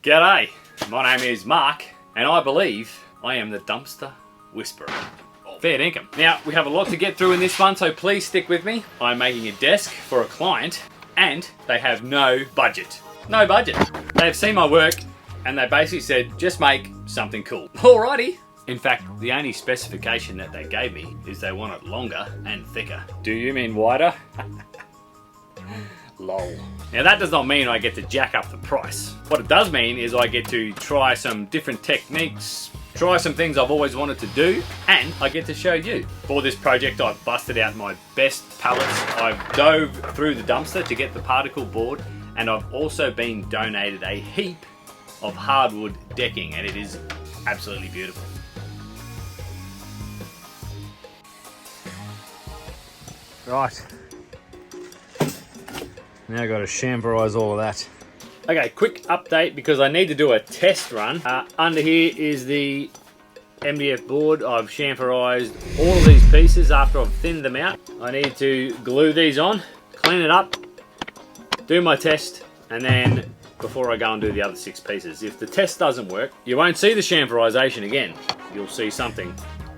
G'day, my name is Mark, and I believe I am the dumpster whisperer. Fair income. Now, we have a lot to get through in this one, so please stick with me. I'm making a desk for a client, and they have no budget. No budget. They've seen my work, and they basically said, just make something cool. Alrighty. In fact, the only specification that they gave me is they want it longer and thicker. Do you mean wider? Lol. Now that does not mean I get to jack up the price. What it does mean is I get to try some different techniques, try some things I've always wanted to do, and I get to show you. For this project, I've busted out my best pallets. I've dove through the dumpster to get the particle board, and I've also been donated a heap of hardwood decking, and it is absolutely beautiful. Right. Now I've got to chamferize all of that. Okay, quick update because I need to do a test run. Under here is the MDF board. I've chamferized all of these pieces after I've thinned them out. I need to glue these on, clean it up, do my test, and then before I go and do the other 6 pieces. If the test doesn't work, you won't see the chamferization again. You'll see something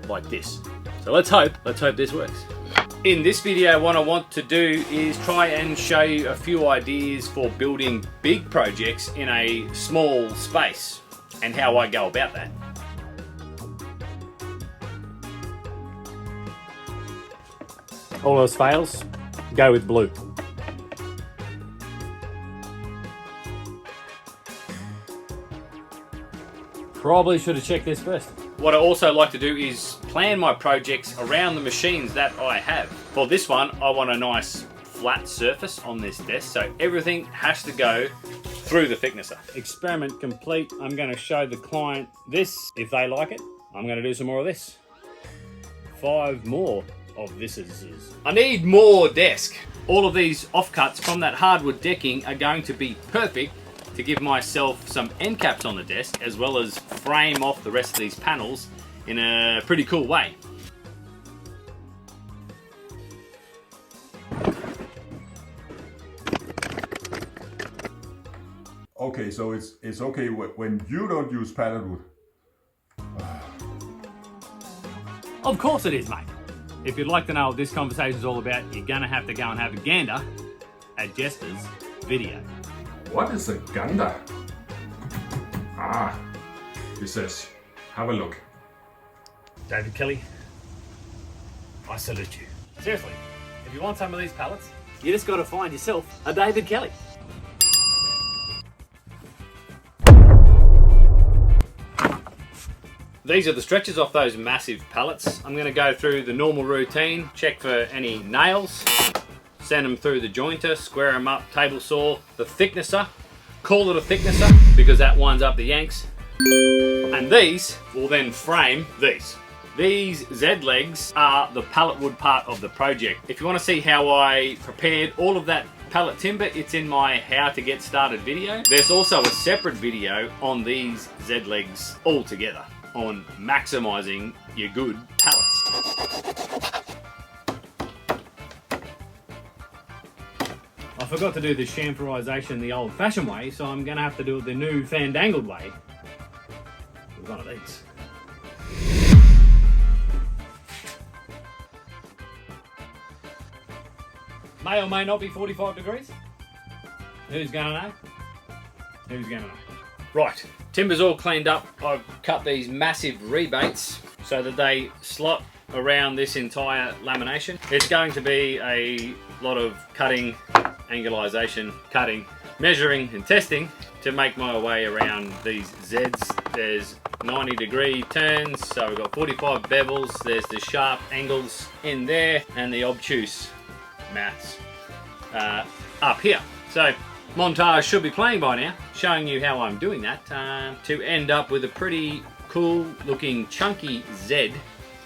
like this. So let's hope this works. In this video, what I want to do is try and show you a few ideas for building big projects in a small space and how I go about that. All else fails, go with blue. Probably should have checked this first. What I also like to do is plan my projects around the machines that I have. For this one, I want a nice flat surface on this desk, so everything has to go through the thicknesser. Experiment complete. I'm going to show the client this. If they like it, I'm going to do some more of this. 5 more of thises. I need more desk. All of these offcuts from that hardwood decking are going to be perfect to give myself some end caps on the desk, as well as frame off the rest of these panels in a pretty cool way. Okay, so it's okay when you don't use Palletwood. Of course it is, mate. If you'd like to know what this conversation is all about, you're gonna have to go and have a gander at Jester's video. What is a gander? Ah, he says, have a look. David Kelly, I salute you. Seriously, if you want some of these pallets, you just gotta find yourself a David Kelly. These are the stretches off those massive pallets. I'm gonna go through the normal routine, check for any nails, send them through the jointer, square them up, table saw, the thicknesser, call it a thicknesser because that winds up the yanks. And these will then frame these. These Z legs are the Palletwood part of the project. If you want to see how I prepared all of that pallet timber, it's in my how to get started video. There's also a separate video on these Z legs all together on maximizing your good pallets. I forgot to do the chamferization the old-fashioned way, so I'm going to have to do it the new fandangled way with one of these. May or may not be 45 degrees. Who's going to know? Who's going to know? Right, timber's all cleaned up. I've cut these massive rebates so that they slot around this entire lamination. It's going to be a lot of cutting, angulization, cutting, measuring and testing to make my way around these Zs. There's 90-degree turns, so we've got 45 bevels, there's the sharp angles in there and the obtuse maths up here. So montage should be playing by now, showing you how I'm doing that to end up with a pretty cool looking chunky Z,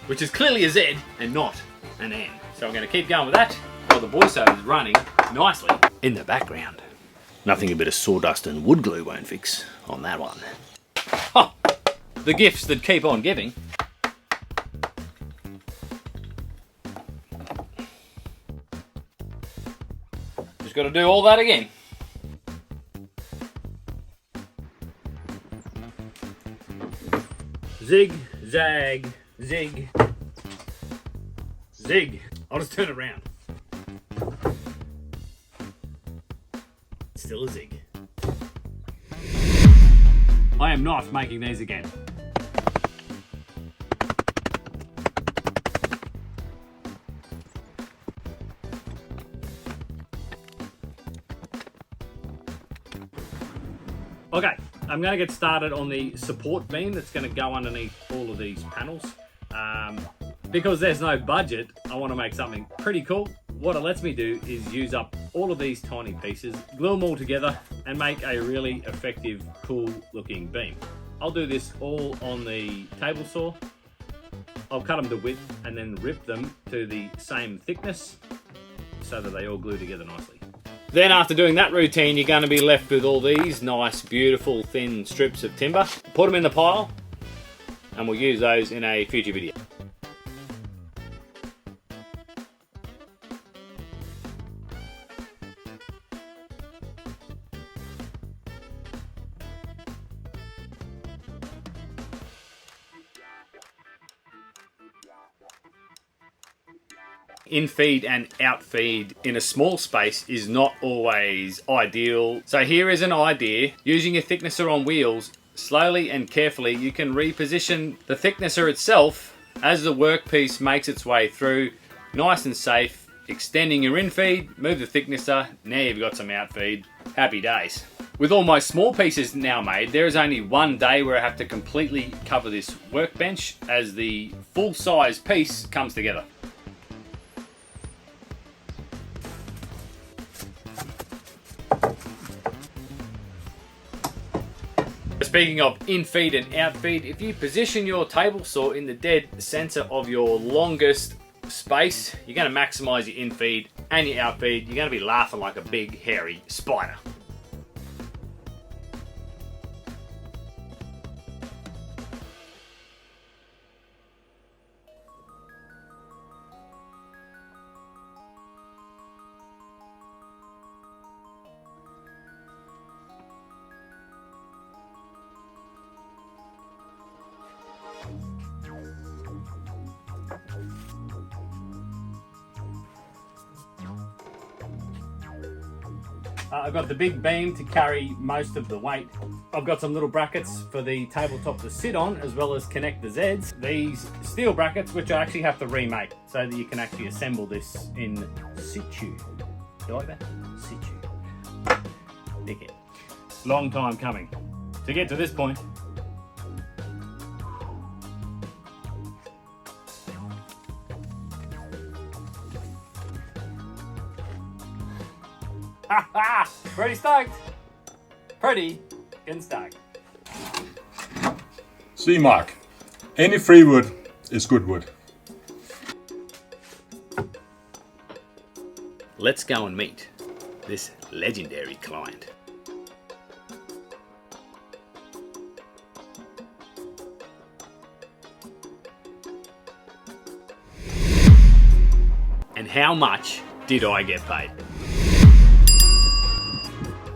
which is clearly a Z and not an N. So I'm going to keep going with that while the voiceover is running nicely in the background. Nothing a bit of sawdust and wood glue won't fix on that one. Oh, the gifts that keep on giving. Just got to do all that again. Zig, zag, zig, zig. I'll just turn it around. Still a zig. I am not making these again. Okay, I'm going to get started on the support beam that's going to go underneath all of these panels. Because there's no budget, I want to make something pretty cool. What it lets me do is use up all of these tiny pieces, glue them all together, and make a really effective, cool looking beam. I'll do this all on the table saw. I'll cut them to width and then rip them to the same thickness so that they all glue together nicely. Then after doing that routine, you're going to be left with all these nice, beautiful, thin strips of timber. Put them in the pile, and we'll use those in a future video. In-feed and out-feed in a small space is not always ideal. So here is an idea. Using a thicknesser on wheels, slowly and carefully you can reposition the thicknesser itself as the workpiece makes its way through, nice and safe, extending your in-feed, move the thicknesser, now you've got some out-feed. Happy days. With all my small pieces now made, there is only one day where I have to completely cover this workbench as the full-size piece comes together. Speaking of in-feed and out-feed, if you position your table saw in the dead center of your longest space, you're going to maximize your in-feed and your out-feed. You're going to be laughing like a big hairy spider. I've got the big beam to carry most of the weight. I've got some little brackets for the tabletop to sit on, as well as connect the Zs. These steel brackets, which I actually have to remake, so that you can actually assemble this in situ. Situ. Dickhead. Long time coming. To get to this point, pretty stoked. Pretty and stoked. See, Mark, any free wood is good wood. Let's go and meet this legendary client. And how much did I get paid?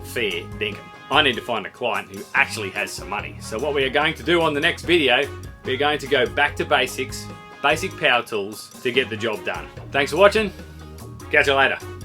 Fair dinkum. I need to find a client who actually has some money. So what we are going to do on the next video, we're going to go back to basics, basic power tools to get the job done. Thanks for watching. Catch you later.